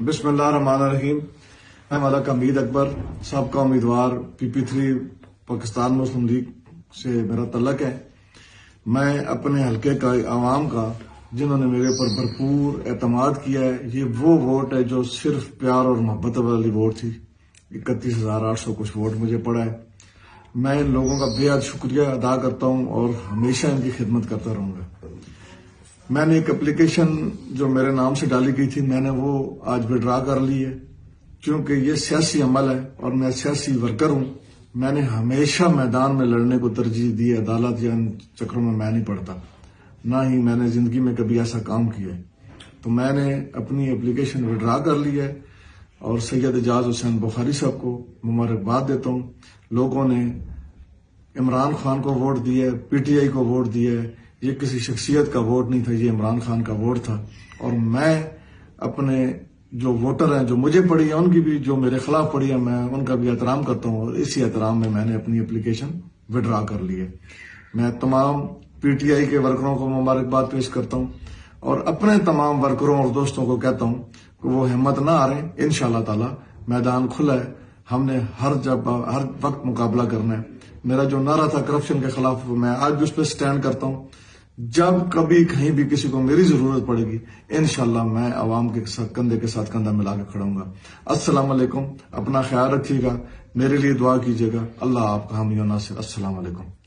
بسم اللہ الرحمن الرحیم۔ میں ملک حمید اکبر، سابقہ امیدوار PP3 پاکستان مسلم لیگ سے میرا تعلق ہے۔ میں اپنے حلقے کا عوام کا جنہوں نے میرے اوپر بھرپور اعتماد کیا ہے، یہ وہ ووٹ ہے جو صرف پیار اور محبت والی ووٹ تھی۔ 31,800 کچھ ووٹ مجھے پڑا ہے۔ میں ان لوگوں کا بے حد شکریہ ادا کرتا ہوں اور ہمیشہ ان کی خدمت کرتا رہوں گا۔ میں نے ایک اپلیکیشن جو میرے نام سے ڈالی گئی تھی، میں نے وہ آج وڈرا کر لی ہے، کیونکہ یہ سیاسی عمل ہے اور میں سیاسی ورکر ہوں۔ میں نے ہمیشہ میدان میں لڑنے کو ترجیح دی ہے، عدالت یا ان چکروں میں نہیں پڑتا، نہ ہی میں نے زندگی میں کبھی ایسا کام کیا ہے۔ تو میں نے اپنی اپلیکیشن وڈرا کر لی ہے اور سید اعجاز حسین بخاری صاحب کو مبارکباد دیتا ہوں۔ لوگوں نے عمران خان کو ووٹ دیا ہے، PTI کو ووٹ دیا ہے۔ یہ کسی شخصیت کا ووٹ نہیں تھا، یہ عمران خان کا ووٹ تھا، اور میں اپنے جو ووٹر ہیں جو مجھے پڑی ہے ان کی بھی، جو میرے خلاف پڑی ہے، میں ان کا بھی احترام کرتا ہوں، اور اسی احترام میں نے اپنی اپلیکیشن وڈرا کر لی ہے۔ میں تمام PTI کے ورکروں کو مبارکباد پیش کرتا ہوں اور اپنے تمام ورکروں اور دوستوں کو کہتا ہوں کہ وہ ہمت نہ ہاریں۔ انشاءاللہ تعالی میدان کھلا ہے، ہم نے ہر وقت مقابلہ کرنا ہے۔ میرا جو نعرہ تھا کرپشن کے خلاف، میں آج بھی اس پہ سٹینڈ کرتا ہوں۔ جب کبھی کہیں بھی کسی کو میری ضرورت پڑے گی، انشاءاللہ میں عوام کے ساتھ کندھے کے ساتھ کندھا ملا کے کھڑوں گا۔ السلام علیکم، اپنا خیال رکھیے گا، میرے لیے دعا کیجیے گا۔ اللہ آپ کا حامی و ناصر۔ السلام علیکم۔